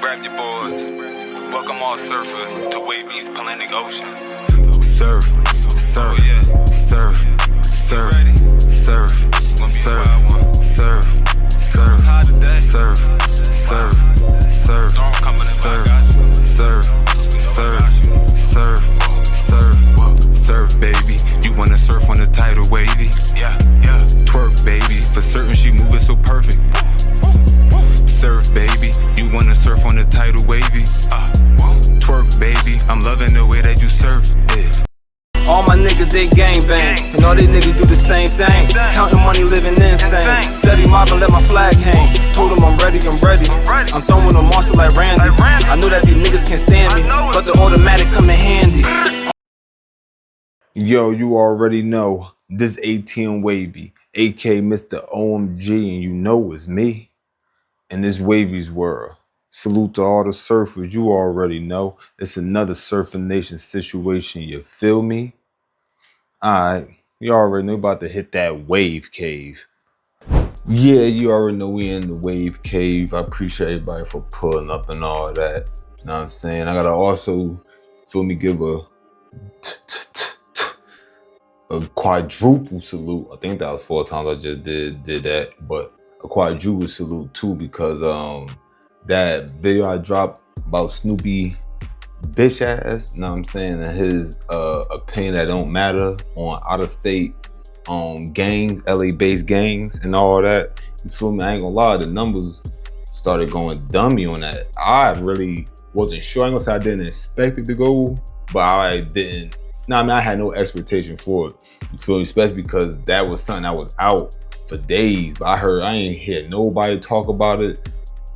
Grab your boards. Welcome all surfers to Wavy's Atlantic Ocean. Surf, surf, surf, surf, surf, surf, surf, surf, surf, surf, surf, surf, surf, surf, surf, baby. You wanna surf on the title wavy? Yeah. Twerk, baby. For certain, she moving so perfect. Surf, baby. You wanna surf on the title wavy? Twerk, baby. I'm loving the way that you surf it. All my niggas, they gangbang, and all these niggas do the same thing. Counting money, living insane. Steady mobbing, let my flag hang. Told them I'm ready. I'm throwing them monster like Randy. I know that these niggas can't stand me, but the automatic come in handy. Yo, you already know this ATM Wavy, aka Mr. OMG, and you know it's me. In this Wavy's world. Salute to all the surfers, you already know. It's another Surfing Nation situation, you feel me? Alright, you already know about to hit that wave cave. Yeah, you already know we in the wave cave. I appreciate everybody for pulling up and all that. You know what I'm saying? I gotta also, feel me, give a quadruple salute. I think that was 4 times I just did that, but a quadruple salute too, because that video I dropped about Snoopy bitch ass, you know what I'm saying, and his opinion that don't matter on out of state gangs, LA based gangs and all that. You feel me? I ain't gonna lie, the numbers started going dummy on that. I really wasn't sure. I ain't gonna say I didn't expect it to go, but I didn't. I had no expectation for it. You feel me? Especially because that was something that was out for days, but I ain't hear nobody talk about it.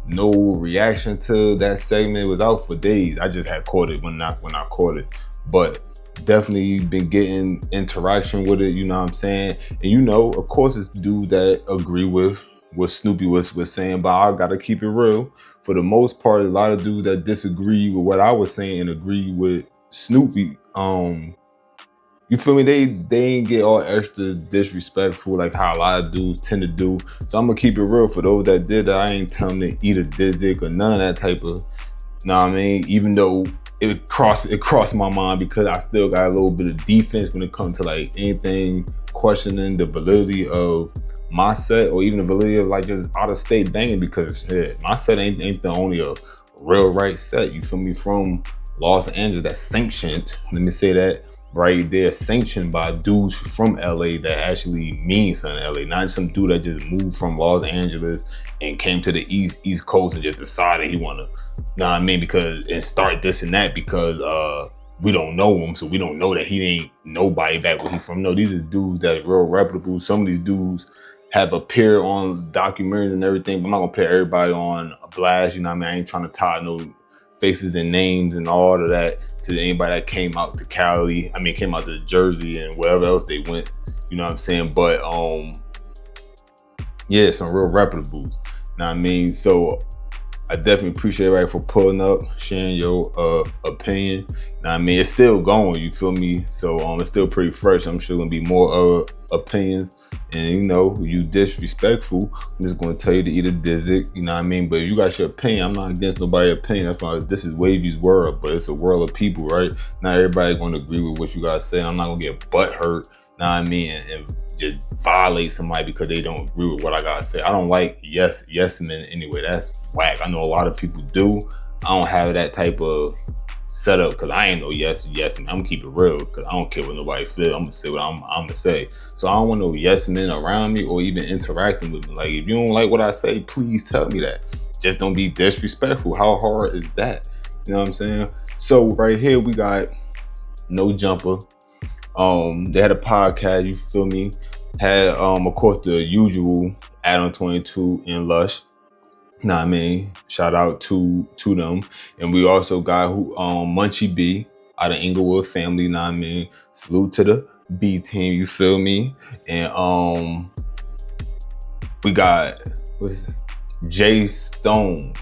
No reaction to that segment. It was out for days. I just had caught it when I caught it, but definitely been getting interaction with it. You know what I'm saying? And you know, of course, it's dudes that agree with what Snoopy was saying, but I gotta keep it real. For the most part, a lot of dudes that disagree with what I was saying and agree with Snoopy, you feel me? They ain't get all extra disrespectful like how a lot of dudes tend to do. So I'm gonna keep it real. For those that did that, I ain't telling them to eat a dizzick or none of that type of, know what I mean? Even though it crossed my mind, because I still got a little bit of defense when it comes to like anything questioning the validity of my set, or even the validity of like just out of state banging, because my set ain't the only a real right set. You feel me? From Los Angeles, that's sanctioned. Let me say that right there, sanctioned by dudes from LA that actually mean something in LA, not some dude that just moved from Los Angeles and came to the East Coast and just decided he wanna, know what I mean, because and start this and that because we don't know him, so we don't know that he ain't nobody back where he's from. No, these are dudes that are real reputable. Some of these dudes have appeared on documentaries and everything, but I'm not gonna put everybody on a blast, you know what I mean? I ain't trying to tie no faces and names and all of that to anybody that came out to Cali. I mean, came out to Jersey and wherever else they went, you know what I'm saying? But yeah, some real reputables, know what I mean? So I definitely appreciate everybody for pulling up, sharing your opinion. Know what I mean? It's still going, you feel me? So it's still pretty fresh. I'm sure gonna be more opinions. And you know, you disrespectful, I'm just gonna tell you to eat a dizzick, you know what I mean? But if you got your opinion, I'm not against nobody's opinion. That's why this is Wavy's world, but it's a world of people, right? Not everybody gonna agree with what you guys say. I'm not gonna get butt hurt, know what I mean, and just violate somebody because they don't agree with what I gotta say. I don't like yes men anyway. That's whack. I know a lot of people do. I don't have that type of setup because I ain't no yes man. I'm gonna keep it real because I don't care what nobody feel. I'm gonna say what I'm gonna say. So I don't want no yes men around me or even interacting with me. Like, if you don't like what I say, please tell me that. Just don't be disrespectful. How hard is that? You know what I'm saying? So right here we got Nojumper. They had a podcast, you feel me? Had of course the usual Adam22 and Lush. Nah, I mean, shout out to them. And we also got Munchie B out of Inglewood family, nah, I mean, salute to the B team, you feel me? And we got Jay Stone,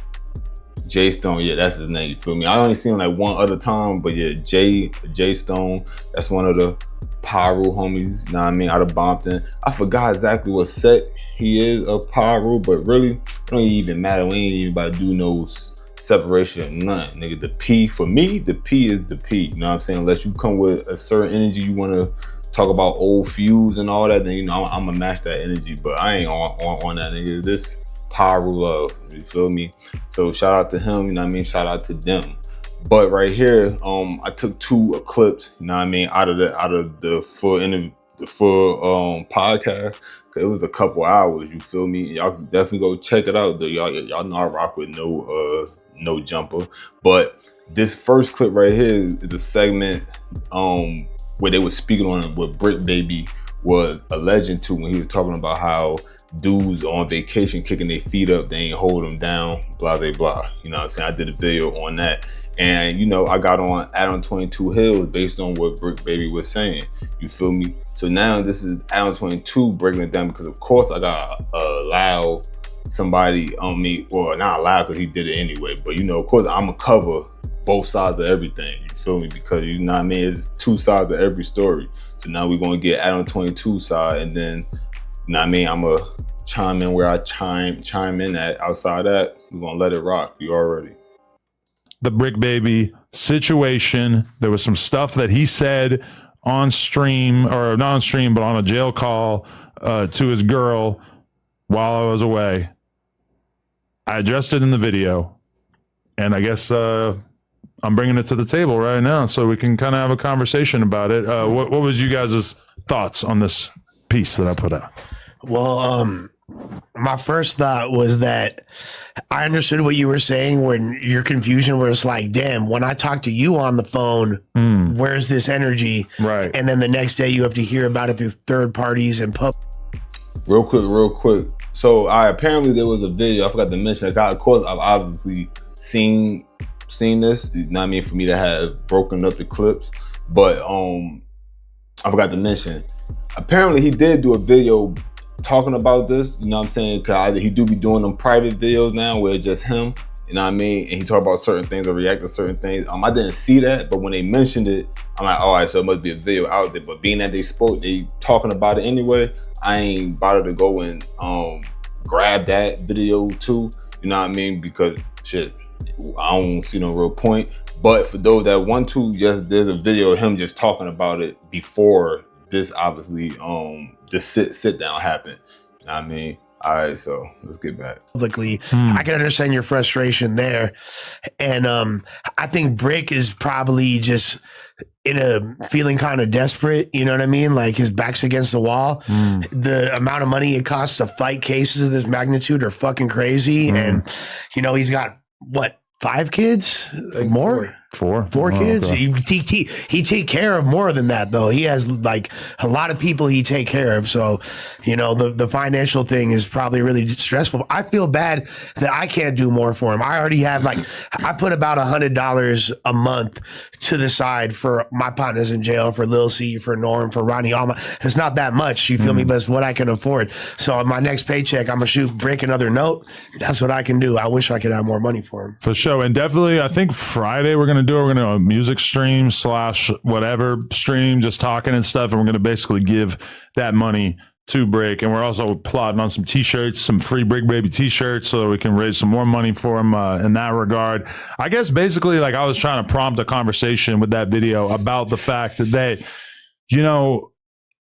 yeah, that's his name, you feel me? I only seen him like one other time, but yeah, Jay Stone, that's one of the Pyro homies, you know what I mean, out of Bompton. I forgot exactly what set he is of Pyro, but really, it don't even matter. We ain't even about to do no separation, none, nigga. The P, for me, the P is the P. You know what I'm saying? Unless you come with a certain energy, you want to talk about old feuds and all that, then, you know, I'm gonna match that energy. But I ain't on that, nigga. This power love, you feel me? So shout out to him, you know what I mean? Shout out to them. But right here, I took 2 clips, you know what I mean, out of the full podcast. It was a couple hours, you feel me? Y'all can definitely go check it out though. Y'all know I rock with nojumper. But this first clip right here is a segment where they were speaking on what Bricc Baby was a legend to, when he was talking about how dudes on vacation kicking their feet up, they ain't hold them down, blah blah blah. You know what I'm saying? I did a video on that. And, you know, I got on Adam22 Hills based on what Bricc Baby was saying. You feel me? So now this is Adam22 breaking it down, because of course I gotta allow somebody on me, or not allow because he did it anyway, but, you know, of course I'm gonna cover both sides of everything. You feel me? Because, you know what I mean, it's 2 sides of every story. So now we're gonna get Adam22 side, and then, you know what I mean, I'm gonna chime in where I chime in at. Outside that, we're gonna let it rock. You already. The Bricc Baby situation. There was some stuff that he said on stream, or not on stream, but on a jail call to his girl while I was away. I addressed it in the video, and I guess I'm bringing it to the table right now so we can kind of have a conversation about it. What was you guys' thoughts on this piece that I put out? Well, my first thought was that I understood what you were saying when your confusion was like, damn, when I talk to you on the phone, where's this energy? Right. And then the next day you have to hear about it through third parties and Real quick. So apparently there was a video, I forgot to mention, of course I've obviously seen this, you know what I mean, for me to have broken up the clips, but I forgot to mention, apparently he did do a video talking about this, you know what I'm saying, cause he do be doing them private videos now where it's just him, you know what I mean, and he talk about certain things or react to certain things. I didn't see that, but when they mentioned it, I'm like, all right, so it must be a video out there. But being that they talking about it anyway, I ain't bothered to go and grab that video too, you know what I mean, because shit, I don't see no real point. But for those that want to, yes, there's a video of him just talking about it before this, obviously, this sit down happened. You know what I mean? All right, so let's get back. publicly. I can understand your frustration there. And I think Bricc is probably just in a feeling kind of desperate, you know what I mean? Like his back's against the wall. The amount of money it costs to fight cases of this magnitude are fucking crazy. And, you know, he's got, what, 5 kids? More? Four kids. Okay. He take care of more than that though. He has like a lot of people he take care of. So, you know, the financial thing is probably really stressful. I feel bad that I can't do more for him. I already have like, I put about $100 a month to the side for my partners in jail, for Lil C, for Norm, for Ronnie. It's not that much, you feel me? But it's what I can afford. So on my next paycheck, I'm gonna shoot Bricc another note. That's what I can do. I wish I could have more money for him. For sure. And definitely, I think Friday we're going to do a music stream / whatever stream, just talking and stuff. And we're going to basically give that money to Bricc. And we're also plotting on some t-shirts, some free Bricc Baby t-shirts, so that we can raise some more money for him in that regard. I guess basically, like, I was trying to prompt a conversation with that video about the fact that you know,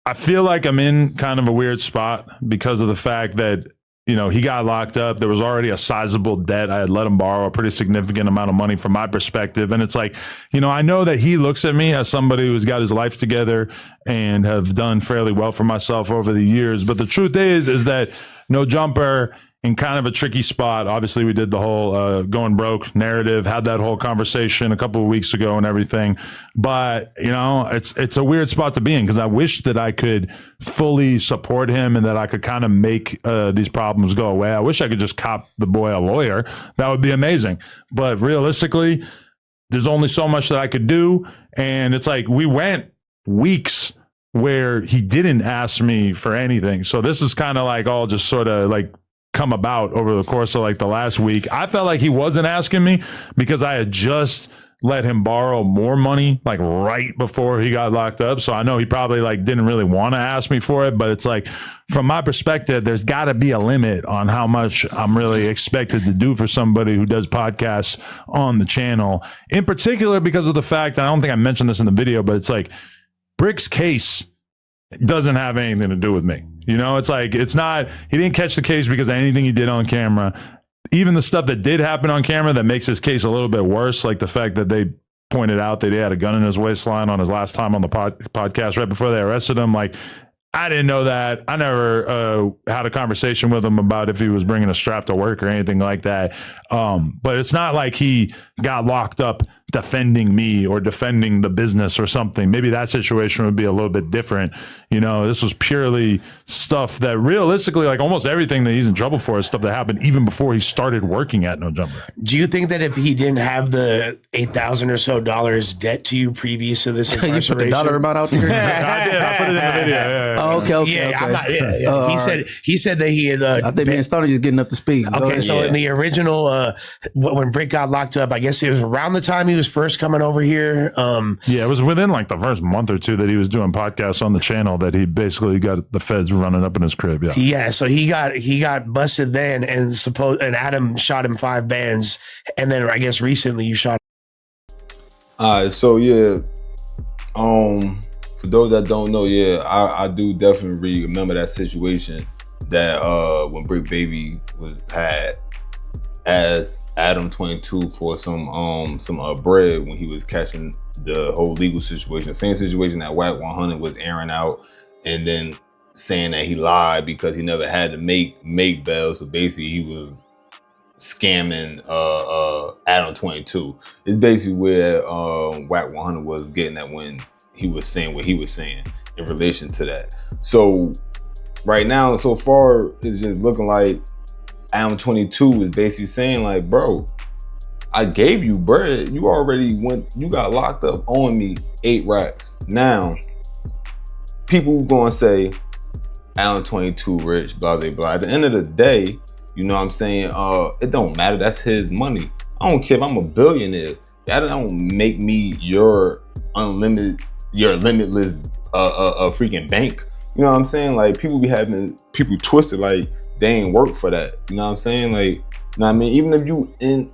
I feel like I'm in kind of a weird spot because of the fact that, you know, he got locked up. There was already a sizable debt. I had let him borrow a pretty significant amount of money from my perspective. And it's like, you know, I know that he looks at me as somebody who's got his life together and have done fairly well for myself over the years. But the truth is that nojumper, in kind of a tricky spot. Obviously, we did the whole going broke narrative, had that whole conversation a couple of weeks ago and everything. But, you know, it's a weird spot to be in, because I wish that I could fully support him and that I could kind of make these problems go away. I wish I could just cop the boy a lawyer. That would be amazing. But realistically, there's only so much that I could do. And it's like, we went weeks where he didn't ask me for anything. So this is kind of like all just sort of like come about over the course of like the last week. I felt like he wasn't asking me because I had just let him borrow more money like right before he got locked up. So I know he probably like didn't really want to ask me for it, but it's like from my perspective, there's got to be a limit on how much I'm really expected to do for somebody who does podcasts on the channel, in particular because of the fact, and I don't think I mentioned this in the video, but it's like Brick's case doesn't have anything to do with me. You know, it's like, it's not, he didn't catch the case because of anything he did on camera. Even the stuff that did happen on camera that makes his case a little bit worse, like the fact that they pointed out that he had a gun in his waistline on his last time on the podcast right before they arrested him. Like, I didn't know that. I never had a conversation with him about if he was bringing a strap to work or anything like that. But it's not like he got locked up defending me or defending the business or something. Maybe that situation would be a little bit different. You know, this was purely stuff that realistically, like almost everything that he's in trouble for is stuff that happened even before he started working at Nojumper. Do you think that if he didn't have the $8,000 or so debt to you previous to this incarceration? You put the dollar amount out there? I did. I put it in the video. Yeah. Oh, okay. Yeah, I'm not, he said that he had. I think me and Stoney just getting up to speed. Okay, so in the original, when Bricc got locked up, I guess it was around the time he was first coming over here. Yeah, it was within like the first month or two that he was doing podcasts on the channel that he basically got the feds running up in his crib. Yeah. Yeah, so he got busted then, and Adam shot him 5 bands, and then I guess recently you shot. So yeah, for those that don't know, yeah, I do definitely remember that situation that when Bricc Baby had asked Adam22 for some bread when he was catching the whole legal situation. Same situation that Wack 100 was airing out and then saying that he lied because he never had to make bail. So basically he was scamming Adam22. It's basically where Wack 100 was getting at when he was saying what he was saying in relation to that. So right now, so far, it's just looking like Adam22 is basically saying like, bro, I gave you bread. You got locked up on me 8 racks. Now, people gonna say Adam22 rich, blah, blah, blah. At the end of the day, you know what I'm saying? It don't matter. That's his money. I don't care if I'm a billionaire. That don't make me your limitless freaking bank. You know what I'm saying? Like people be having people twisted like they ain't work for that. You know what I'm saying? Like, you know what I mean? Even if you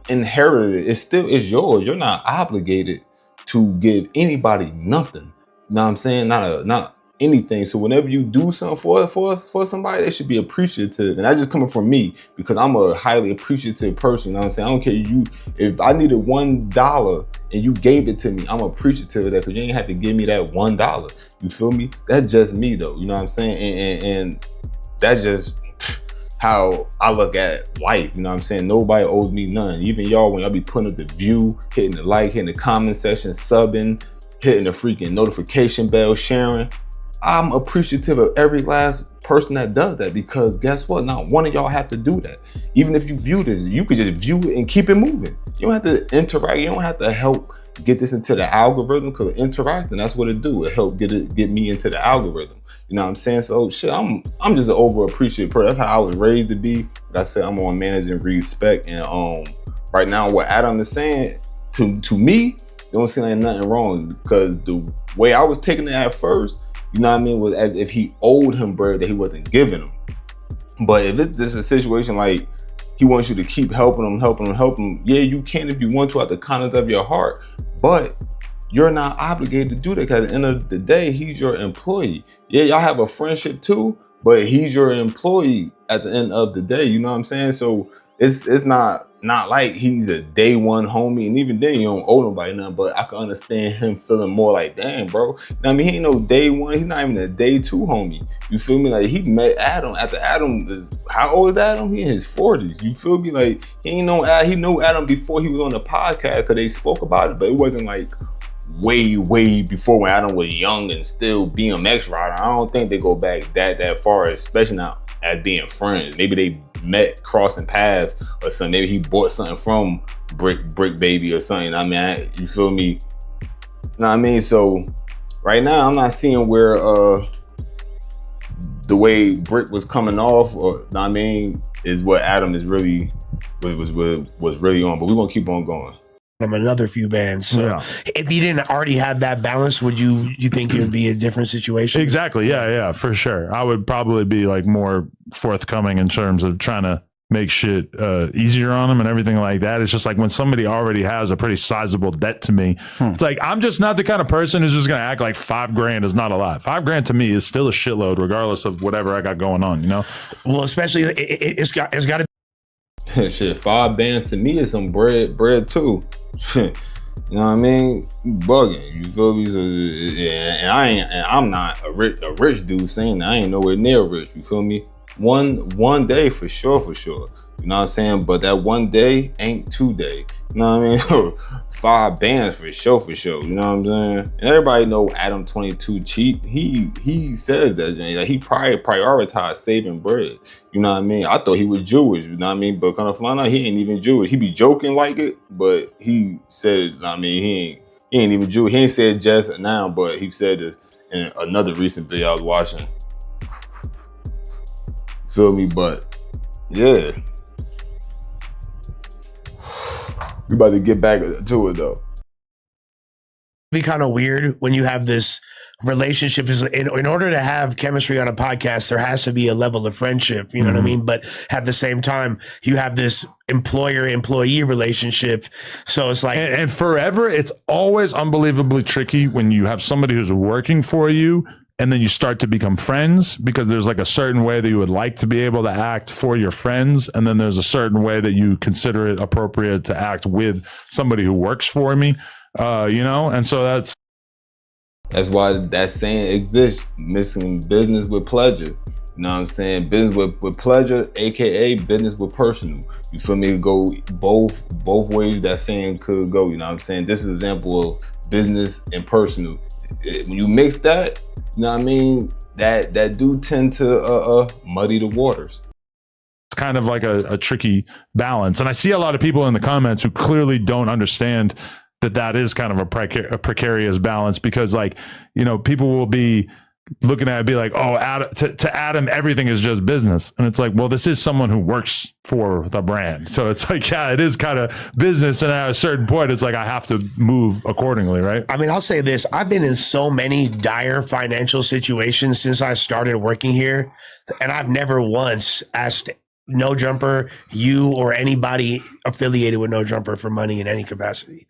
inherited it, it still is yours. You're not obligated to give anybody nothing. You know what I'm saying? Not anything. So whenever you do something for somebody, they should be appreciative. And that's just coming from me because I'm a highly appreciative person. You know what I'm saying? I don't care if I needed $1 and you gave it to me, I'm appreciative of that because you ain't have to give me that $1. You feel me? That's just me though. You know what I'm saying? And that's just how I look at life. You know what I'm saying? Nobody owes me none. Even y'all, when y'all be putting up the view, hitting the like, hitting the comment section, subbing, hitting the freaking notification bell, sharing. I'm appreciative of every last person that does that because guess what? Not one of y'all have to do that. Even if you view this, you could just view it and keep it moving. You don't have to interact. You don't have to help get this into the algorithm because interacting, that's what it do. It help get me into the algorithm. You know what I'm saying? So shit, I'm just an over appreciative person. That's how I was raised to be. Like I said, I'm on managing respect. And right now what Adam is saying to me, don't seem like nothing wrong because the way I was taking it at first, you know what I mean, was as if he owed him bread that he wasn't giving him. But if it's just a situation like he wants you to keep helping him, yeah, you can if you want to out the kindness of your heart, but you're not obligated to do that because at the end of the day, he's your employee. Yeah, y'all have a friendship too, but he's your employee at the end of the day, you know what I'm saying? So it's not like he's a day one homie, and even then you don't owe nobody nothing, but I can understand him feeling more like, damn, bro. Now, I mean, he ain't no day one, he's not even a day 2 homie. You feel me? Like he met Adam after Adam is, how old is Adam? He in his 40s. You feel me? Like he knew Adam before he was on the podcast because they spoke about it, but it wasn't like way before when Adam was young and still BMX rider. I don't think they go back that far, especially not as being friends. Maybe they met crossing paths or something. Maybe he bought something from Bricc Baby or something. I mean, you feel me? Know what I mean? So right now I'm not seeing where the way Bricc was coming off, or know what I mean, is what Adam is really was really on. But we're gonna keep on going. another few bands. So Yeah. if you didn't already have that balance, would you think it would be a different situation? Exactly. Yeah, for sure. I would probably be like more forthcoming in terms of trying to make shit easier on them and everything like that. It's just like when somebody already has a pretty sizable debt to me, it's like I'm just not the kind of person who's just gonna act like $5,000 is not a lot. $5,000 to me is still a shitload, regardless of whatever I got going on. You know? Well, especially it's got to be. Shit, 5 bands to me is some bread too. You know what I mean? Bugging, you feel me? So, and I'm not a rich dude saying that. I ain't nowhere near rich. You feel me? One day for sure. You know what I'm saying? But that one day ain't 2 day. You know what I mean? 5 bands for sure. You know what I'm saying? And everybody know Adam22 cheap. He says that, like, he probably prioritized saving bread. You know what I mean? I thought he was Jewish. You know what I mean? But kind of find out he ain't even Jewish. He be joking like it, but he said, you know what I mean, he ain't even Jewish. He ain't said just now, but he said this in another recent video I was watching. Feel me? But yeah, we about to get back to it though. Be kind of weird when you have this relationship. Is in order to have chemistry on a podcast, there has to be a level of friendship, you know what I mean? But at the same time, you have this employer-employee relationship. So it's like, And forever, it's always unbelievably tricky when you have somebody who's working for you and then you start to become friends, because there's like a certain way that you would like to be able to act for your friends. And then there's a certain way that you consider it appropriate to act with somebody who works for me, you know? And so That's why that saying exists, mixing business with pleasure. You know what I'm saying? Business with pleasure, aka business with personal. You feel me? Go both ways that saying could go. You know what I'm saying? This is an example of business and personal. When you mix that, you know what I mean? That do tend to muddy the waters. it's kind of like a tricky balance. And I see a lot of people in the comments who clearly don't understand that is kind of a precarious balance, because, like, you know, people will be looking at it, be like, oh, to Adam, everything is just business. And it's like, well, this is someone who works for the brand. So it's like, yeah, it is kind of business. And at a certain point, it's like, I have to move accordingly, right? I mean, I'll say this. I've been in so many dire financial situations since I started working here, and I've never once asked Nojumper, you, or anybody affiliated with Nojumper for money in any capacity.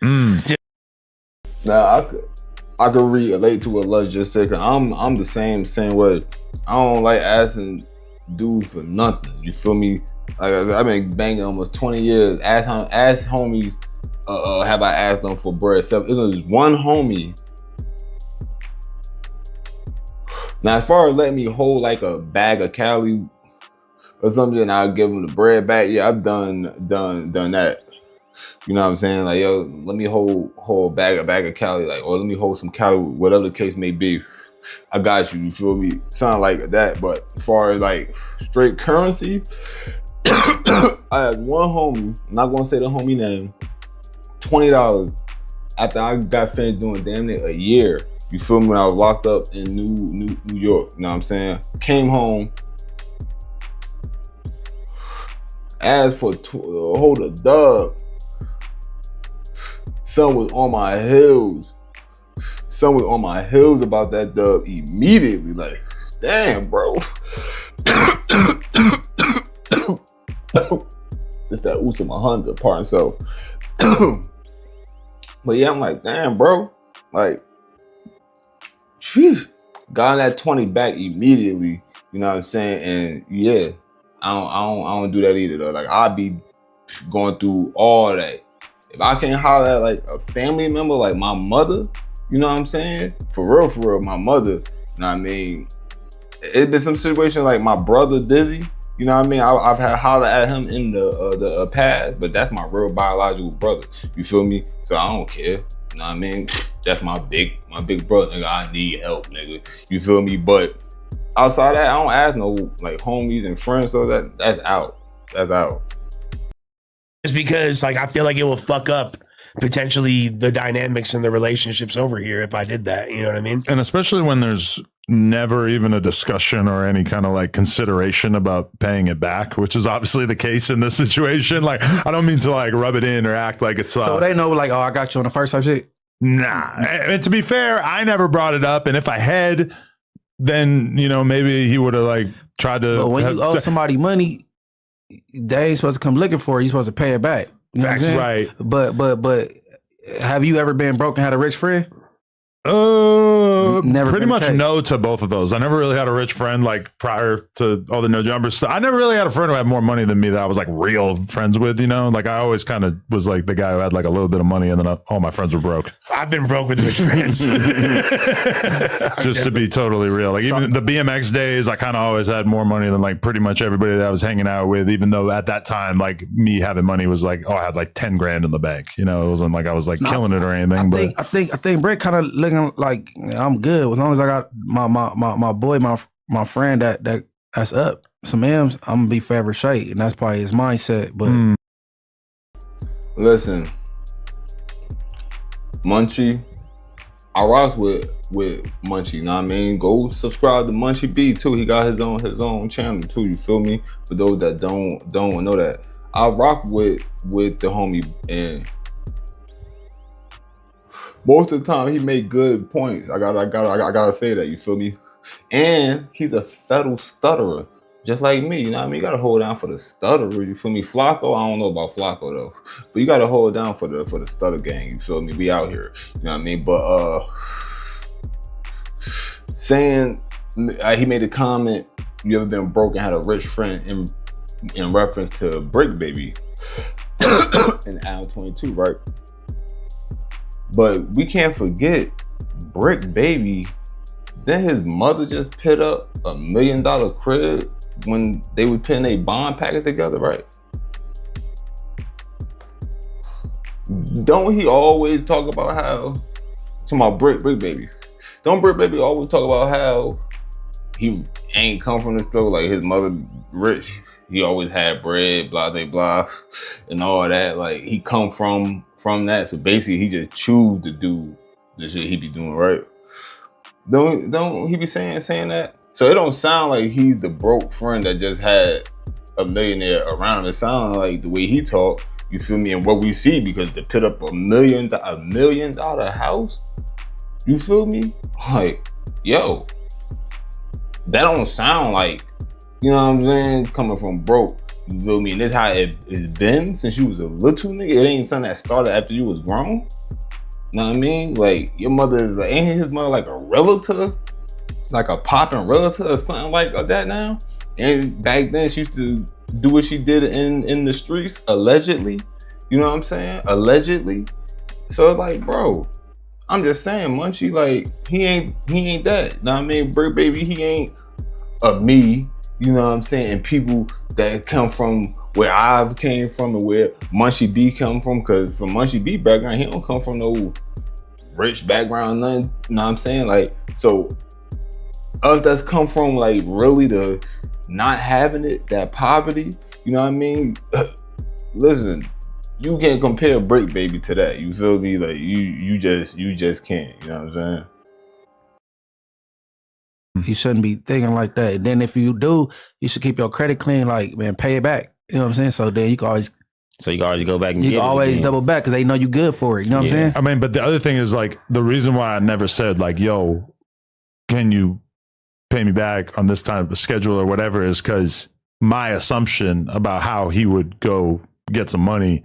Now, I could relate to what Luz just said, cause I'm the same way. I don't like asking dudes for nothing. You feel me? Like, I've been banging almost 20 years. Ask homies, have I asked them for bread? So there's one homie. Now, as far as letting me hold like a bag of Cali or something, and I'll give them the bread back. Yeah, I've done that. You know what I'm saying? Like, yo, let me hold a bag of Cali, like, or let me hold some Cali, whatever the case may be. I got you. You feel me? Sound like that. But as far as like straight currency, I had one homie. I'm not gonna say the homie name. $20 after I got finished doing damn near a year. You feel me? When I was locked up in New York. You know what I'm saying? Came home. Asked for hold a dub. Son was on my heels. Son was on my heels about that dub immediately. Like, damn, bro. It's that Usama Hunter part. So, but yeah, I'm like, damn, bro. Like, phew. Got that 20 back immediately. You know what I'm saying? And yeah, I don't do that either though. Like, I'll be going through all that. If I can't holler at like a family member, like my mother, you know what I'm saying? For real, my mother, you know what I mean? It's been some situation like my brother Dizzy, you know what I mean? I've had holler at him in the past, but that's my real biological brother. You feel me? So I don't care. You know what I mean? That's my big brother, nigga. I need help, nigga. You feel me? But outside that, I don't ask no like homies and friends, so that's out. That's out. It's because, like, I feel like it will fuck up potentially the dynamics and the relationships over here if I did that. You know what I mean? And especially when there's never even a discussion or any kind of like consideration about paying it back, which is obviously the case in this situation. Like, I don't mean to like rub it in or act like it's So they know, like, oh, I got you on the first type shit. nah. And to be fair, I never brought it up, and if I had, then you know maybe he would have like tried to. But when you owe somebody money, they ain't supposed to come looking for it. You supposed to pay it back. You know what I'm saying? Right. But have you ever been broke and had a rich friend? Never pretty been much the case. no to both of those. I never really had a rich friend like prior to all the nojumper stuff. I never really had a friend who had more money than me that I was like real friends with, you know? Like I always kind of was like the guy who had like a little bit of money and then all my friends were broke. I've been broke with rich friends. Just to be totally real. Like even the BMX days, I kind of always had more money than like pretty much everybody that I was hanging out with, even though at that time, like me having money was like, oh, I had like 10 grand in the bank. You know, it wasn't like I was like killing it or anything. I think Bricc kind of looking like I'm good as long as I got my boy, my friend that's up some M's. I'm gonna be forever straight, and that's probably his mindset. But Listen, Munchie, I rocks with Munchie. You know what I mean? Go subscribe to Munchie B too. He got his own channel too. You feel me? For those that don't know that, I rock with the homie, and most of the time he make good points. I gotta say that. You feel me? And he's a federal stutterer, just like me. You know what I mean? You gotta hold down for the stutterer. You feel me? Flacco, I don't know about Flacco though, but you gotta hold down for the stutter gang. You feel me? We out here. You know what I mean? But saying he made a comment. You ever been broke and had a rich friend in reference to Bricc Baby and Adam22, right? But we can't forget Bricc Baby. Then his mother just put up $1 million crib when they were putting a bond package together, right? Don't he always talk about how, to my Bricc Baby, don't Bricc Baby always talk about how he ain't come from the struggle, like his mother rich, he always had bread, blah, blah, blah, and all that. Like he come from that, so basically he just choose to do the shit he be doing, right? Don't he be saying that? So it don't sound like he's the broke friend that just had a millionaire around him. It sounds like the way he talk, you feel me, and what we see, because to put up $1 million house, you feel me? Like, yo, that don't sound like, you know what I'm saying, coming from broke. You feel me? And this how it's been since you was a little nigga. It ain't something that started after you was grown. You know what I mean? Like, your mother is like, ain't his mother like a relative? Like a popping relative or something like that now? And back then she used to do what she did in the streets, allegedly. You know what I'm saying? Allegedly. So it's like, bro, I'm just saying, Munchie, like, he ain't that. You know what I mean? Bricc Baby, he ain't a me. You know what I'm saying? And people that come from where I came from and where Munchie B come from, because from Munchie B background, he don't come from no rich background, nothing. You know what I'm saying? Like, so us that's come from like really the not having it, that poverty, you know what I mean? Listen, you can't compare Bricc Baby to that. You feel me? Like you just can't. You know what I'm saying? you shouldn't be thinking like that. And then if you do, you should keep your credit clean. Like, man, pay it back. You know what I'm saying? So then you can always go back and you can always double back because they know you good for it. You know what I'm saying? I mean, but the other thing is like the reason why I never said like, yo, can you pay me back on this time of schedule or whatever is because my assumption about how he would go get some money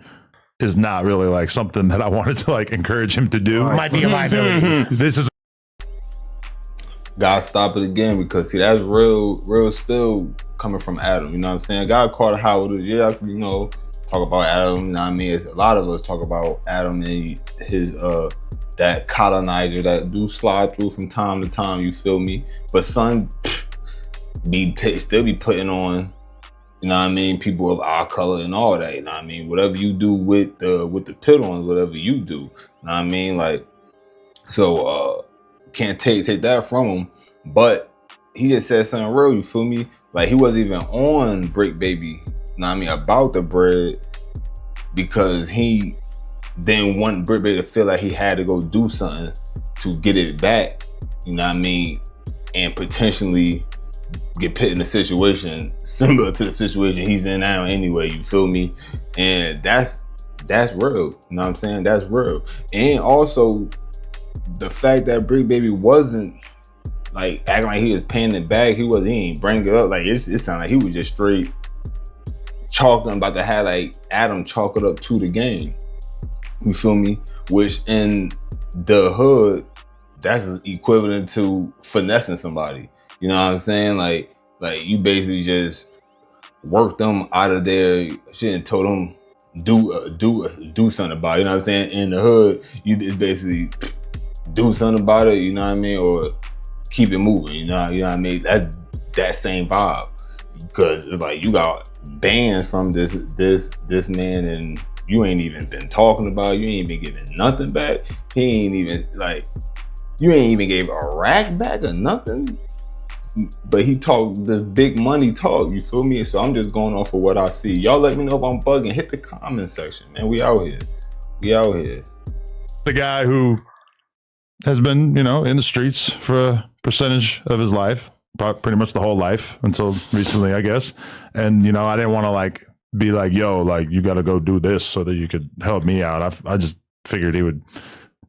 is not really like something that I wanted to like encourage him to do. Might be a liability. This is Gotta stop it again, because see, that's real spill coming from Adam. You know what I'm saying? God caught how it is. Yeah, you know, talk about Adam. You know what I mean? It's, a lot of us talk about Adam and his that colonizer that do slide through from time to time. You feel me? But son, still be putting on. You know what I mean? People of our color and all that. You know what I mean? Whatever you do with the pit on, whatever you do. You know what I mean? Like, so can't take that from him. But he just said something real, you feel me? Like, he wasn't even on Bricc Baby, you know what I mean, about the bread, because he didn't want Bricc Baby to feel like he had to go do something to get it back, you know what I mean? and potentially get put in a situation similar to the situation he's in now anyway, you feel me? And that's real, you know what I'm saying? That's real. And also the fact that Bricc Baby wasn't like acting like he was paying it back, he ain't bring it up. Like it sounded like he was just straight chalking, about to have like Adam chalk it up to the game. You feel me? Which in the hood, that's equivalent to finessing somebody. You know what I'm saying? Like you basically just worked them out of their shit and told them do something about it. You know what I'm saying? In the hood, you just basically do something about it. You know what I mean? Or keep it moving. You know what I mean? That's that same vibe, because it's like you got bans from this man, and you ain't even been talking about it. You ain't been giving nothing back. He ain't even like, you ain't even gave a rack back or nothing. But he talked this big money talk, you feel me? So I'm just going off of what I see. Y'all let me know if I'm bugging. Hit the comment section, man. We out here. The guy who has been, in the streets for a percentage of his life, pretty much the whole life until recently, I guess. And, I didn't want to like be like, yo, like you got to go do this so that you could help me out. I just figured he would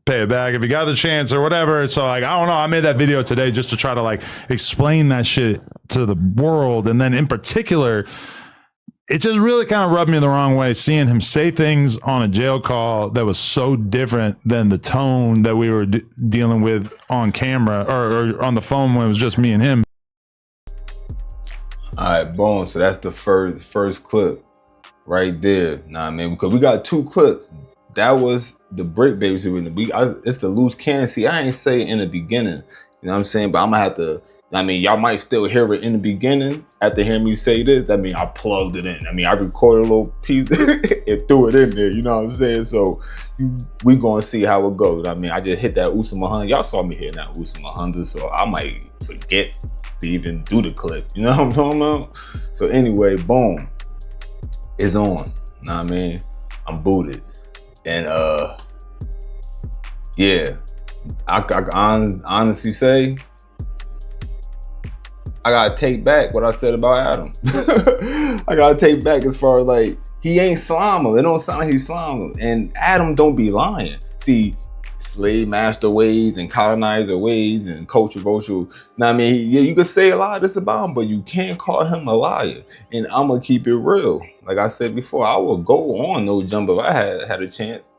pay it back if he got the chance or whatever. So like, I don't know. I made that video today just to try to like explain that shit to the world. And then in particular, it just really kind of rubbed me the wrong way seeing him say things on a jail call that was so different than the tone that we were dealing with on camera or on the phone when it was just me and him. All right, boom. So that's the first clip right there. Nah, man, because we got two clips. That was the Bricc Baby. It's the Luce Cannon. See, I ain't say it in the beginning. You know what I'm saying? But I'm going to have to, y'all might still hear it in the beginning after hearing me say this. I plugged it in. I recorded a little piece and threw it in there. You know what I'm saying? So we going to see how it goes. I just hit that Usama 100. Y'all saw me hitting that Usama 100, so I might forget to even do the clip. You know what I'm talking about? So anyway, boom. It's on. Know what I mean? I'm booted. And yeah, I honestly say, I gotta take back what I said about Adam. I gotta take back as far as like, he ain't slimer. It don't sound like he's slimer. And Adam don't be lying. See, slave master ways and colonizer ways and culture vulture. Now, yeah, you could say a lot of this about him, but you can't call him a liar. And I'm gonna keep it real. Like I said before, I would go on Nojumper if I had a chance.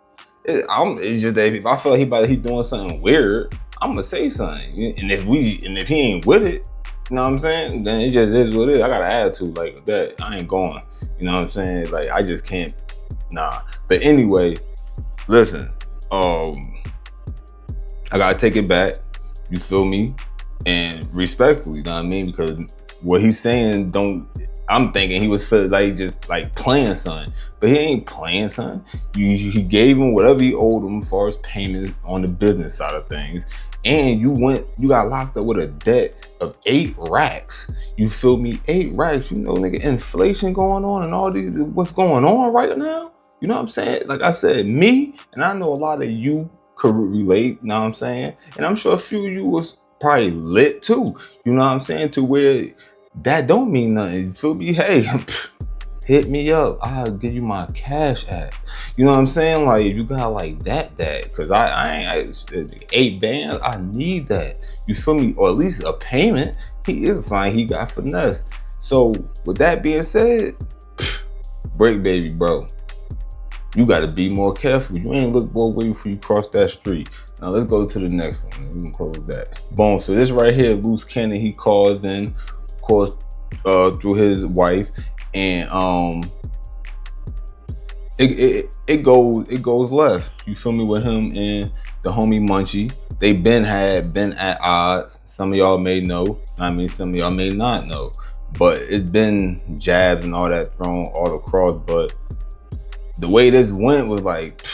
It's just that if I feel like he doing something weird, I'm gonna say something. And if he ain't with it, you know what I'm saying? Then it just is what it is. I got an attitude like that. I ain't going. You know what I'm saying? Like I just can't. Nah. But anyway, listen. I gotta take it back. You feel me? And respectfully, you know what I mean? Because what he's saying I'm thinking he was like just like playing something, but he ain't playing something. He gave him whatever he owed him as far as payments on the business side of things, and you got locked up with a debt of 8 racks. You feel me? 8 racks. Nigga, inflation going on and all these what's going on right now. You know what I'm saying? Like I said, me and I know a lot of you could relate. You know what I'm saying? And I'm sure a few of you was probably lit too. You know what I'm saying? To where that don't mean nothing. You feel me? Hey, hit me up. I'll give you my cash app. You know what I'm saying? Like if you got like that, cause I 8 bands, I need that. You feel me? Or at least a payment. He is fine. He got finesse. So with that being said, Bricc Baby, bro, you gotta be more careful. You ain't look both ways before you cross that street. Now let's go to the next one. We can close that. Boom. So this right here, Luce Cannon, he calls in, of course, through his wife, and it goes left. You feel me? With him and the homie Munchie, they been at odds. Some of y'all may know. Some of y'all may not know. But it's been jabs and all that thrown all across. But the way this went was like,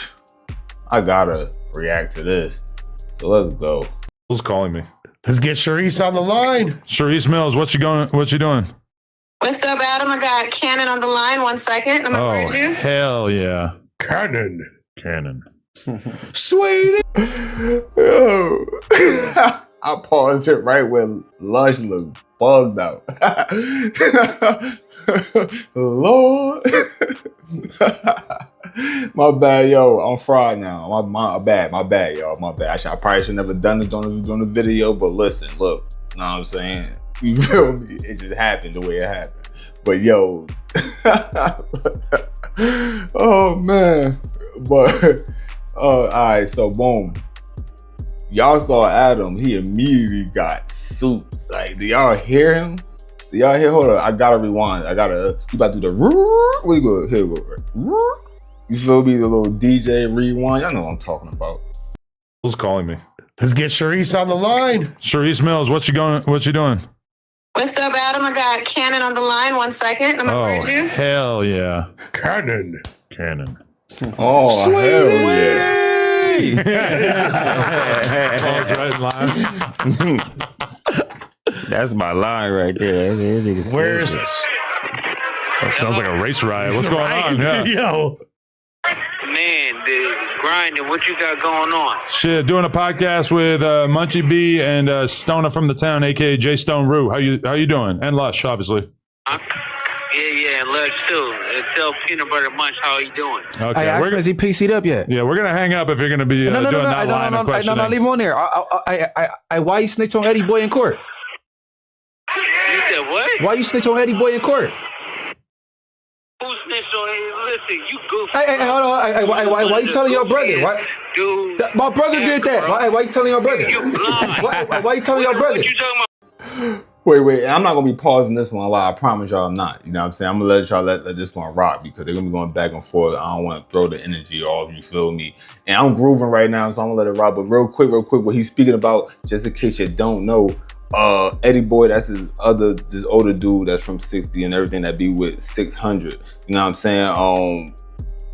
I gotta react to this. So let's go. Who's calling me? Let's get Shereice on the line. Shereice Mills, what you doing? What's up, Adam? I got Cannon on the line. 1 second. I'm gonna find you. Hell yeah. Cannon. Cannon. Sweet. Yo. I paused it right where Lush looked bugged out. Lord. My bad, yo. I'm fried now. My bad, y'all. My bad. I probably should never done it on the video, but listen, look. You know what I'm saying? You feel me? It just happened the way it happened. But yo, oh man. But all right, so boom. Y'all saw Adam, he immediately got souped. Like, do y'all hear him? Do y'all hear? Hold on, I gotta rewind. You about to do the what you go? Here we go. You feel me? The little DJ rewind. Y'all know what I'm talking about. Who's calling me? Let's get Shereice on the line. Shereice Mills, what you doing? What's up, Adam? I got Cannon on the line. 1 second. I'm gonna bridge you. Hell yeah. Cannon. Oh, hell yeah. Falls right in line. That's my line right there. Where's this? That sounds like a race riot. What's going on? Yeah. Yo. Man, the grinding, what you got going on? Shit, doing a podcast with Munchie B and Stoner from the town, aka J Stone Rue. How you doing? And Lush, obviously. Yeah, and Lush too. And tell Peanut Butter Munch how he doing. Okay, Hey, ask him, is he PC'd up yet? yeah, we're gonna hang up if you're gonna be doing that line of questioning. No, leave him on there. Why you snitch on Eddie Boy in court? You said what? Why you snitch on Eddie Boy in court? Who snitched on him? Listen, you goofy. Hey, hold on. Why you telling your brother? Why? Dude. My brother did that. Why you telling your brother? You blind. Why you telling your brother? What you talking about? Wait. I'm not gonna be pausing this one a lot. I promise y'all I'm not. You know what I'm saying? I'm gonna let y'all let this one rock because they're gonna be going back and forth. I don't want to throw the energy off, you feel me? And I'm grooving right now, so I'm gonna let it rock. But real quick, what he's speaking about, just in case you don't know, Eddie Boy, that's this older dude that's from 60 and everything that be with 600. You know what I'm saying?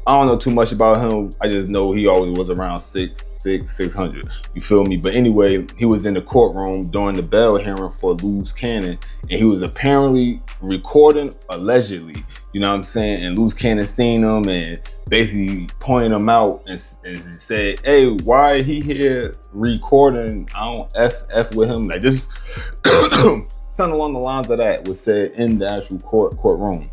I don't know too much about him. I just know he always was around 600. You feel me? But anyway, he was in the courtroom during the bail hearing for Luce Cannon, and he was apparently recording allegedly. You know what I'm saying? And Luce Cannon seen him and basically pointed him out and said, "Hey, why he here recording? I don't f with him." Like this, something along the lines of that was said in the actual courtroom.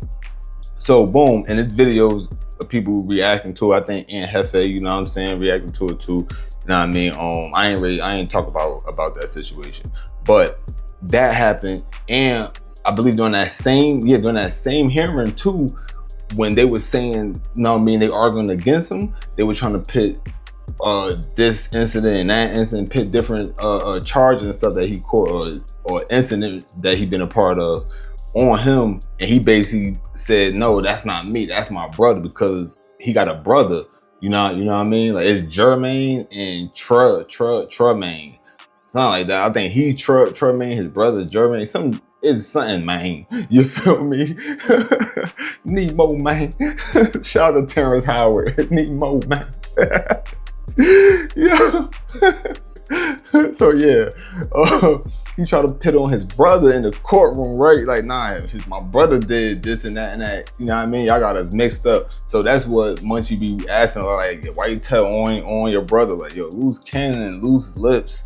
So boom, and this videos of people reacting to it. I think Aunt Hefe, you know what I'm saying, reacting to it too. You know what I mean? I ain't talk about that situation. But that happened, and I believe during that same hearing too, when they were saying, you know what I mean, they arguing against him, they were trying to pit this incident and that incident, pit different charges and stuff that he caught or incidents that he been a part of on him, and he basically said, "No, that's not me. That's my brother," because he got a brother. You know what I mean? Like it's Jermaine and Tremaine, something like that. I think he Tremaine, his brother Jermaine, something, man. You feel me? Nemo, man. Shout out to Terrence Howard. Nemo, man. Yeah. So yeah. He tried to pit on his brother in the courtroom, right? Like, nah, my brother did this and that. You know what I mean? Y'all got us mixed up. So that's what Munchie be asking, like, why you tell on your brother? Like, yo, Luce Cannon and loose lips.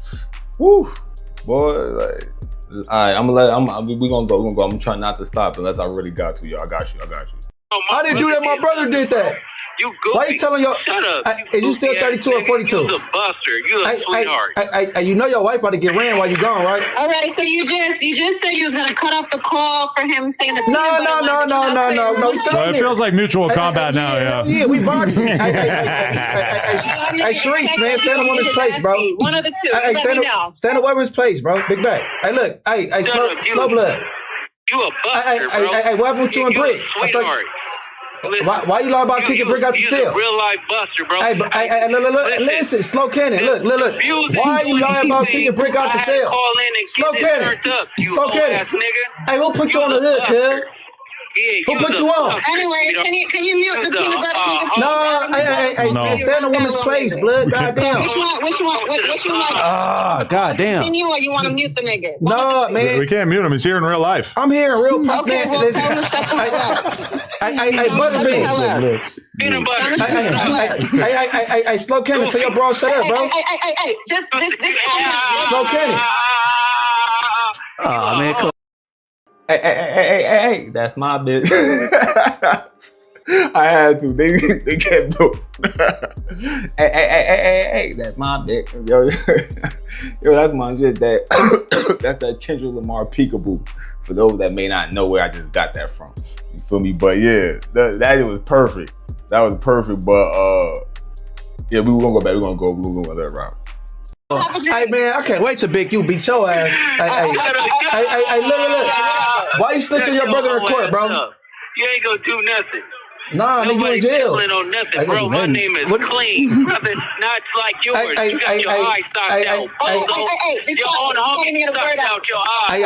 Woo, boy, like, all right, we gonna go. I'm gonna try not to stop unless I really got to, yo. I got you. I didn't do that. My brother did that. You goofy. Why you telling your? Shut up. Is you still 32 or 42? You a buster. You a sweetheart. You know your wife about to get ran while you gone, right? All right, so you just said you was gonna cut off the call for him saying that. No. Well, it feels like mutual combat now, yeah. Yeah, we boxing. Hey, Shereice, man, stand up on his place, bro. One of the two. Stand up over his place, bro. Big back. Hey, look. Hey, slow blood. You a buster, bro. Hey, what happened with you and Bricc? Sweetheart. Why you lie about kicking Bricc out the cell? You a real life buster, bro. Hey, look, listen, Slow Cannon, look. Why you lying about kicking Bricc out the cell? Slow Cannon, Hey, who put you on the hood, cuz? Who put you on? Anyway, can you mute the peanut butter nigga? No, hey, stand in a woman's place, blood. Goddamn. Which one? Goddamn. Continue or you want to mute the nigga? No, man. We can't mute him. He's here in real life. I'm here in real life. Okay, well, tell him to shut the fuck up. Hey, Butterbean. Peanut butter. Hey, Slow Cannon, tell your bro shut up, bro. Hey, just. Slow Cannon. Oh man, cool. Hey, that's my bitch. I had to. They kept doing. Hey, that's my bitch. Yo, that's my shit. That's that Kendrick Lamar peekaboo. For those that may not know where I just got that from, you feel me? But yeah, that was perfect. That was perfect. But yeah, we were gonna go back. We're gonna go that route. Hey man, I can't wait to Big U beat your ass. Hey, look. Why you snitching your brother in court, bro? You ain't gonna do nothing. Nah, nigga, you in jail. On nothing, bro. My name is clean, brother. Not like yours. You got your eyes stopped out. Your own homie stopped out your eyes.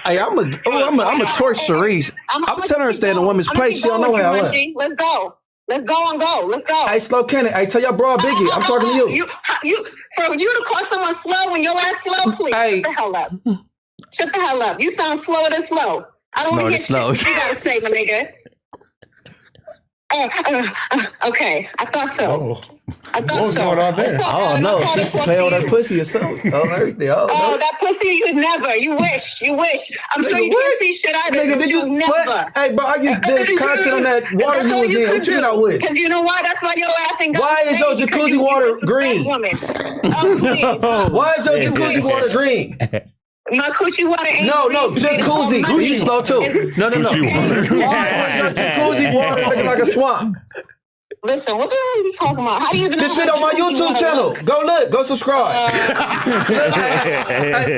Hey, I'm a torch Shereice. I'm telling her to stay in a woman's place. She don't know how I am. Let's go. Let's go. Hey, Slow Cannon. Hey, tell your bro Biggie. I'm talking to you. For you to call someone slow when your ass slow, please. Hey. Shut the hell up. You sound slower than slow. I don't want to hear shit you gotta say, my nigga. Okay, I thought so. What's going on there? I don't know. She's playing with that pussy or something. Everything. That pussy, you never. You wish. I'm sure you can't see shit either. Nigga, did you never? What? Hey, bro, I just did content on that water you was in. What you know with? Because you know why? That's why your ass ain't got. Why is your jacuzzi water green? Why is your jacuzzi water green? My coochie water ain't No, jacuzzi. You slow too. No. Why is your jacuzzi water looking like a swamp? Listen, what the hell are you talking about? How do you even know? This shit on my YouTube channel. Go look. Go subscribe.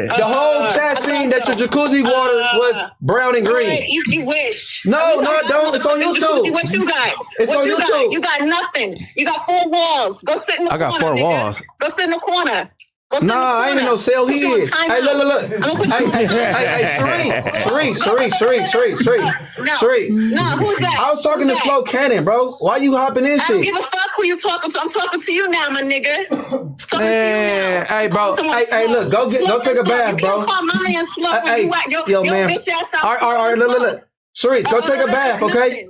The whole chat scene that your jacuzzi water was brown and green. You wish. No, don't. It's on YouTube. What you got? It's on YouTube. You got nothing. You got 4 walls. Go sit in the corner. I got 4 walls. Go sit in the corner. Nah, I ain't in no cell. He is. Hey, look. Hey, Shereice. No, who's that? I was talking to Slow Cannon, bro. Why you hopping in shit? I don't give a fuck who you talking to. I'm talking to you now, my nigga. Man, hey, bro. Hey, look. Go take a bath, bro. You can't call my man slow when you at your bitch ass out. All right, look. Shereice, go take a bath, okay?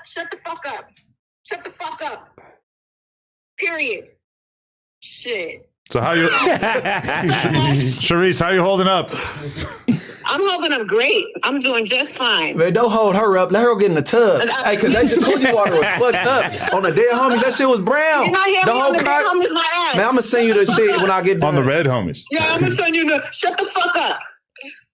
Shut the fuck up. Period. Shit. So how you, Shereice? How you holding up? I'm holding up great. I'm doing just fine. Man, don't hold her up. Let her get in the tub. Hey, cause that jacuzzi water was fucked up. On the dead homies, that shit was brown. You're not hearing the me whole on the dead homies, my ass. Man, I'ma send you the shit when I get done. On the red homies. Yeah, I'm gonna send you the. Shut the fuck up.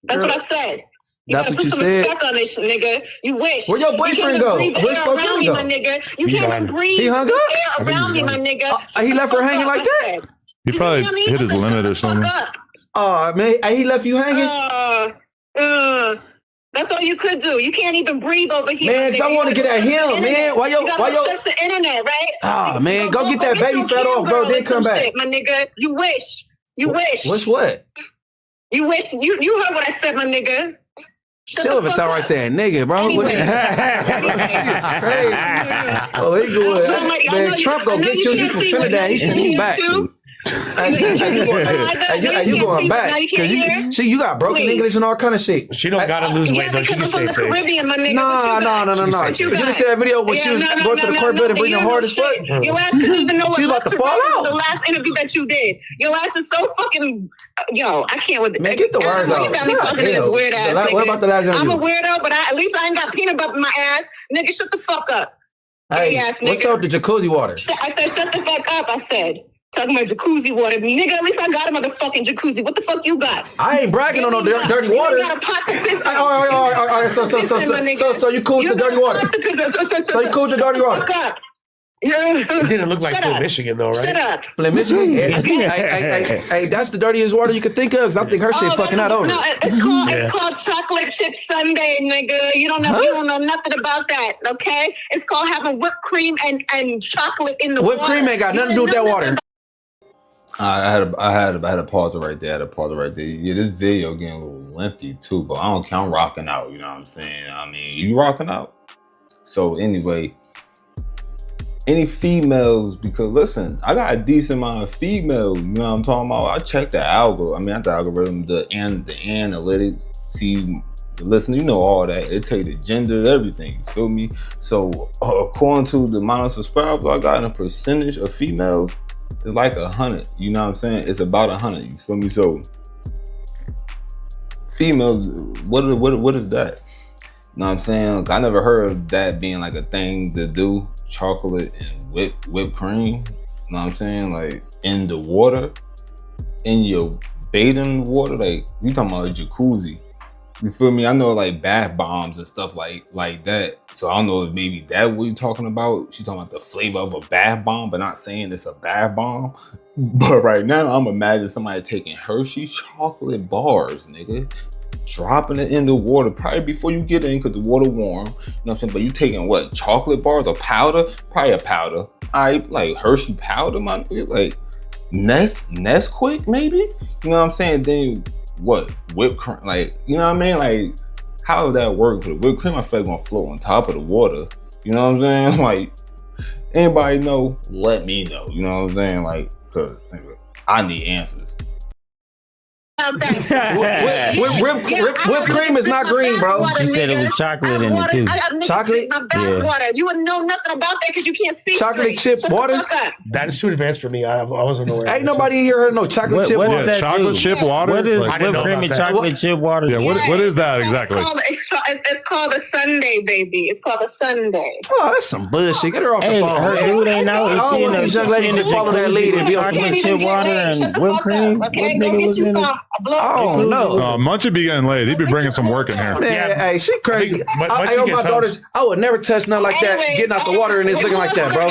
That's what I said. You That's gotta what put you some said. respect on this, nigga. You wish. Where your boyfriend go? Where's Slow Cannon go? My nigga. You can't even breathe. He hung up? Air around me, my nigga. He left her hanging like that? He probably hit his limit or something. Oh, man. Hey, he left you hanging? That's all you could do. You can't even breathe over here. Man, cause I want to get at him, man. Why yo? That's the internet, right? Ah, man, go get that baby fat off, bro. Then come back. Shit, my nigga. You wish. What's what? You wish. You heard what I said, my nigga. Still if it sound right saying nigga, bro. Anyway. Crazy. Oh, he good. Man, Trump gonna get you. He's from Trinidad. He sent him back. You going back? Cause you got broken English and all kind of shit. She don't gotta lose weight. Yeah, because I'm from the Caribbean, my nigga. No. You didn't see that video when she was going to the court building bringing her hard as fuck? Your ass couldn't even know what she was about to fall out. The last interview that you did. Your ass is so fucking. Yo, I can't with man, get the words out. You got me talking to this weird ass nigga. What about the last interview? I'm a weirdo, but at least I ain't got peanut butter in my ass. Nigga, shut the fuck up. Hey, what's up with the jacuzzi water? I said, shut the fuck up, I said. Talking about jacuzzi water. Nigga, at least I got a motherfucking jacuzzi. What the fuck you got? I ain't bragging on no dirty water. You got a pot to piss in. All right. So you cool with the dirty water? So you cool with the dirty water? It didn't look like Flint, Michigan, though, right? Shut up. Flint, Michigan? Hey, that's the dirtiest water you could think of, because I think her shit fucking out over. No, it's called chocolate chip sundae, nigga. You don't know nothing about that, okay? It's called having whipped cream and chocolate in the water. Whipped cream ain't got nothing to do with that water. I had a pause right there. Yeah, this video getting a little lengthy too, but I don't care. I'm rocking out. You know what I'm saying? I mean, you rocking out. So anyway, any females? Because listen, I got a decent amount of females. You know what I'm talking about? I checked the algorithm. I mean, not the algorithm, the analytics. See the listener, you know all that. It take the gender, everything. You feel me? So according to the amount of subscribers I got, and a percentage of females, it's like 100. You know what I'm saying? It's about 100. You feel me? So females, what is that? You know what I'm saying? Like, I never heard of that being like a thing to do. Chocolate and whipped cream. You know what I'm saying? Like in the water, in your bathing water, like you talking about a jacuzzi. You feel me? I know like bath bombs and stuff like that. So I don't know if maybe that what you're talking about. She's talking about the flavor of a bath bomb, but not saying it's a bath bomb. But right now, I'm imagining somebody taking Hershey chocolate bars, nigga, dropping it in the water probably before you get in because the water warm. You know what I'm saying? But you taking what? Chocolate bars or powder? Probably a powder. I like Hershey powder, my nigga. Like Nesquik, maybe? You know what I'm saying? Then what? Whipped cream? Like, you know what I mean? Like, how does that work? Because whipped cream, I feel like gonna float on top of the water. You know what I'm saying? Like, anybody know? Let me know. You know what I'm saying? Like, because I need answers. Whipped cream is not green, bro. She said it was chocolate in it too. Chocolate? Water. You wouldn't know nothing about that because you can't speak. Chocolate chip water? That is too advanced for me. I wasn't aware. Ain't nobody here heard no chocolate chip water. Yeah, chocolate chip water? What is Like, whipped cream and chocolate chip water? Yeah, what is that exactly? It's called a Sunday, baby. It's called a Sunday. Oh, that's some bullshit. Get her off the phone. Her dude ain't know. Is she in the young lady to follow that lead and be on chocolate chip water and whipped cream? What nigga was in it? Oh, no. Munchie be getting laid. He be bringing some work in here. Man, hey, she crazy. I owe my daughters. I would never touch nothing like that. Getting out the water and it's looking like that, bro.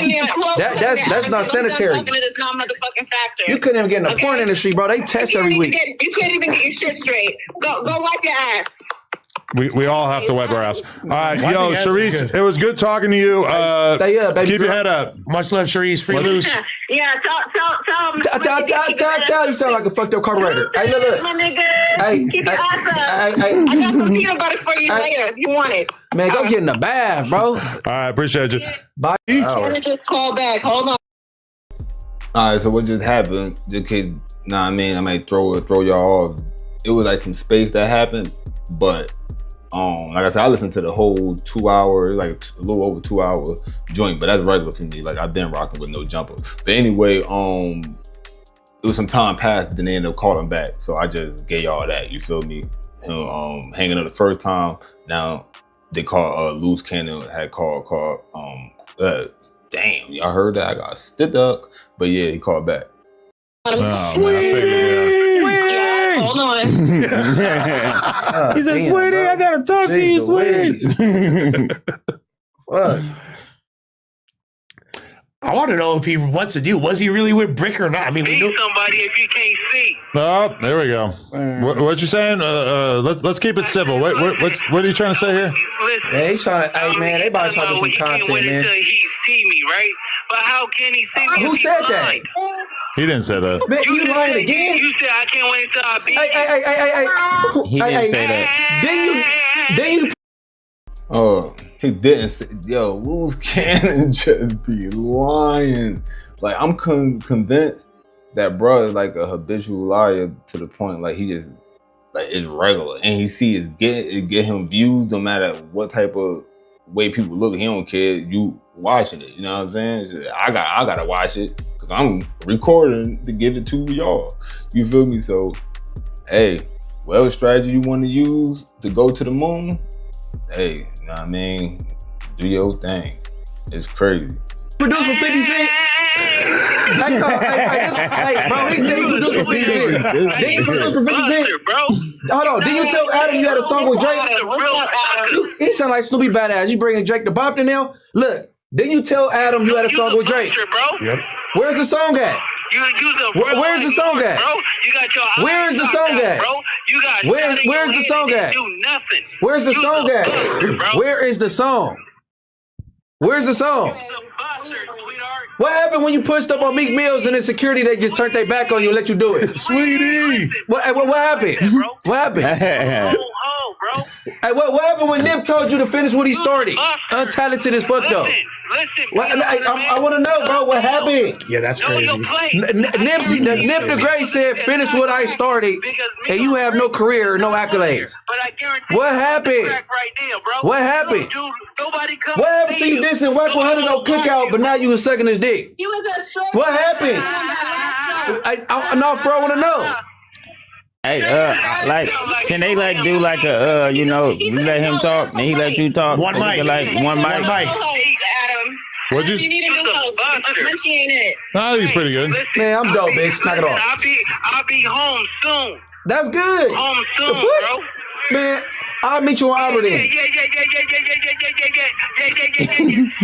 That's not sanitary. It's not motherfucking factor. You couldn't even get in the porn industry, bro. They test every week. You can't even get your shit straight. Go wipe your ass. We all have to wipe our ass. All right, yo, Shereice, it was good talking to you. Stay up, baby. Keep your head up. Much love, Shereice. Free Luce. Yeah, tell You sound like a fucked up carburetor. Hey, look. My nigga. Hey, keep your ass up. Hey, I got some peanut butter for you later if you want it. Man, go get in the bath, bro. All right, appreciate you. Bye. Let me just call back. Hold on. All right, so what just happened? Just kid, nah, I mean, I might throw y'all off. It was like some space that happened, but like I said, I listened to the whole 2 hour, like a little over 2 hour joint, but that's regular for me. Like I've been rocking with no jumper. But anyway, it was some time passed, then they ended up calling back. So I just gave y'all that, you feel me? Hanging up the first time. Now they call Luce Cannon had called damn, y'all heard that? I got stood up. But yeah, he called back. Hold on. He said, "Sweetie, I gotta talk to you, sweetie." Fuck. I want to know if he wants to do. Was he really with Bricc or not? I mean, we Be know. somebody if you can't see. Oh, there we go. What you saying? Let's keep it civil. What are you trying to say here? Listen, Man, he trying to. Hey, man, they about to talk to some he can't content, wait man. until he see me, right? But how can he see me? Who if he's said that? blind? He didn't say that. Man, you just lying said- again? You said I can't wait until I beat you. Hey. He didn't say that. Then you. Oh, he didn't say, yo, Luce Cannon just be lying. Like, I'm convinced that bro is like a habitual liar to the point, like, he just, like, it's regular. And he see it get him views no matter what type of way people look. He don't care. You watching it, you know what I'm saying? Just, I gotta watch it because I'm recording to give it to y'all. You feel me? So, hey, whatever strategy you want to use to go to the moon, hey, you know what I mean? Do your thing. It's crazy. Produce for 50 Cent. Hey, bro, he said he produced for 50 Cent. Did you produce for 50 Cent? Bro. Hold on, did you tell Adam you had a song with Drake? He sound like Snoopy Badass. You bringing Drake to Bompton now? Look, didn't you tell Adam you had a song with Drake? Yep. Where's the song at? Where's the song at? Bro, you got your Where is the song at? Bro, you got Where's the song at? Do nothing. Where's the song at? Where is the song? Where's the song? What happened when you pushed up on Meek Mills and then security they just turned their back on you and let you do it? Sweetie. What happened? What happened? Hey, what happened when Nip told you to finish what he started? Untalented as fuck though. I want to know, bro, what happened? Yeah, that's crazy. Nipsey, Nip the Gray said, finish what I started, and you have no career, no accolades. What happened? What happened? What happened to you dissing Whack 100 on Cookout, but now you was sucking his dick? He was a straight. What happened? No, bro, I want to know. Hey, like, can they like do like a, you know, you let him talk, and he let you talk? One mic, like one mic. Adam. What'd you? You need a new host. Munchie ain't it. Nah, he's pretty good. Man, I'm dope, bitch. Knock it off. I'll be home soon. That's good. Home soon, bro. Man, I'll meet you on Aberdeen. Yeah.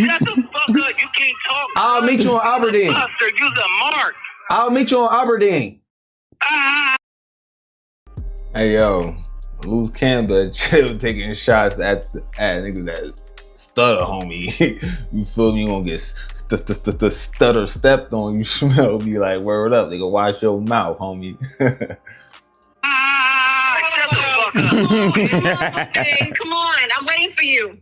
Shut the fuck up. You can't talk. I'll meet you on Aberdeen. Buster, you the mark. I'll meet you on Aberdeen. Hey yo, Luce Cannon chill taking shots at niggas that stutter, homie. You feel me? You gonna get stutter stepped on. You smell me like word up. They gonna wash your mouth, homie. Hey, come on. I'm waiting for you.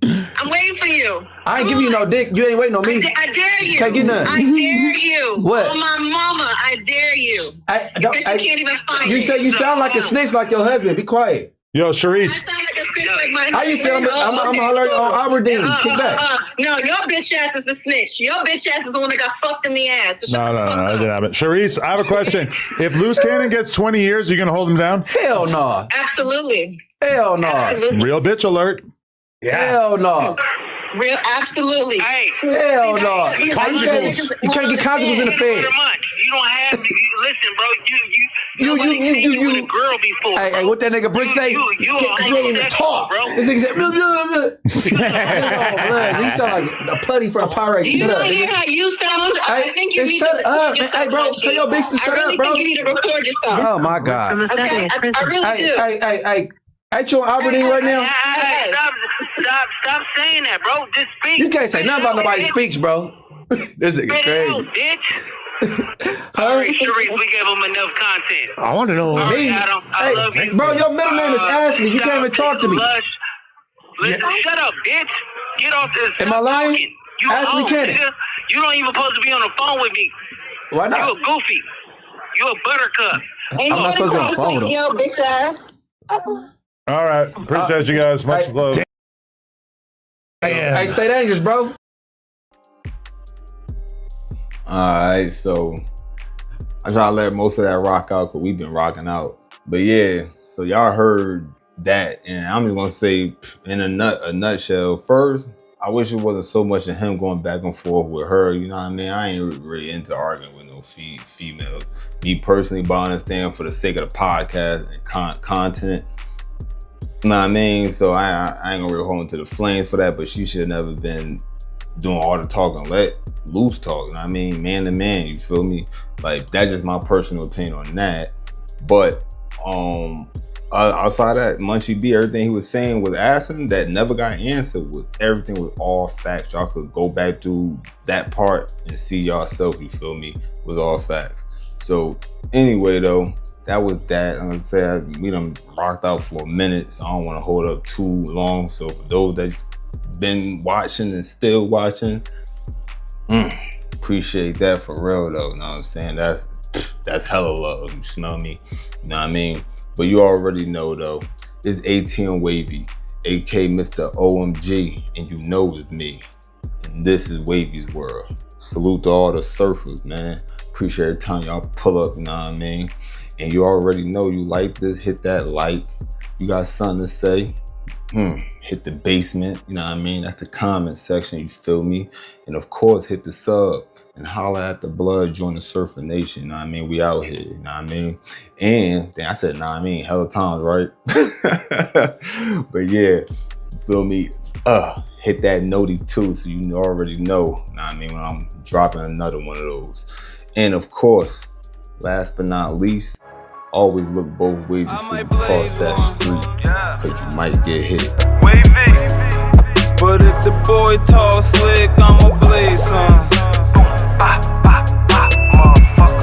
I ain't giving you no dick. You ain't waiting on me. I dare you. Can't get none. I dare you. What? Oh, my mama, I dare you. Because you can't even find You me. say you sound like a snitch like your husband. Be quiet. Yo, I Shereice. sound like a snitch like my How you say I'm alert on Aberdeen? Kick back. No, your bitch ass is the snitch. Your bitch ass is the one that got fucked in the ass. So No, that didn't happen. Shereice, I have a question. If Luce Cannon gets 20 years, are you gonna hold him down? Hell no. Absolutely. Hell no. Absolutely. Real bitch alert. Yeah. Hell no. Real, absolutely. Hey. Hell no. Conjugals. You can't get conjugals in the feds. You don't have to. Listen, bro. You with a girl before. Hey, what that nigga Bricc say? You You ain't even talk. bro. This nigga said, he sound like a putty from a pirate. Do you not hear how you sound? I think you need to shut up. record yourself. Hey, bro, tell your bitch to shut up, bro. I really think you need to record yourself. Oh, my God. Okay, I really do. Hey, ain't you on Aberdeen right now? Hey, stop saying that, bro. Just speak. You can't say nothing about nobody speaks, bro. This nigga crazy. Bitch. All right, Shereice, we gave him enough content. I want to know. Me? Adam, I Hey, love you. bro, your middle name is Ashley. You can't even talk to me. Listen, shut up, bitch. Get off this. Am I lying? Talking. You Ashley old, Cannon. nigga. You don't even supposed to be on the phone with me. Why You not? a goofy. You a buttercup. Ain't I'm not supposed to be on the phone with him. Yo, bitch ass. All right. Appreciate you guys. Much love. Hey, stay dangerous, bro. Alright, so I try to let most of that rock out because we've been rocking out. But yeah, so y'all heard that, and I'm just gonna say in a nutshell, first, I wish it wasn't so much of him going back and forth with her, you know what I mean? I ain't really into arguing with no females. Me personally, but I understand for the sake of the podcast and content, you know what I mean? So I ain't gonna really hold him to the flames for that, but she should have never been doing all the talking. Let Luce talk, you know what I mean? Man to man, you feel me? Like, that's just my personal opinion on that. But outside that, Munchie B, everything he was saying was asking that never got answered. With everything was all facts. Y'all could go back through that part and see yourself, you feel me? Was all facts. So anyway though, that was that. I'm gonna say we done rocked out for a minute, so I don't want to hold up too long. So for those that been watching and still watching, appreciate that for real though. You know what I'm saying? That's hella love. You smell me? You know what I mean? But you already know though, it's ATM Wavy, aka Mr. OMG, and you know it's me. And this is Wavy's World. Salute to all the surfers, man. Appreciate every time y'all pull up, you know what I mean? And you already know you like this, hit that like. You got something to say, hit the basement, you know what I mean? That's the comment section, you feel me? And of course, hit the sub and holler at the blood, join the Surfer Nation, you know what I mean? We out here, you know what I mean? And then I said, nah, I mean, hella times, right? But yeah, you feel me? Hit that noti too, so you already know, you know what I mean, when I'm dropping another one of those. And of course, last but not least, always look both ways before you cross that street, cause you might get hit. Wavy. But if the boy tall slick, I'ma blaze some.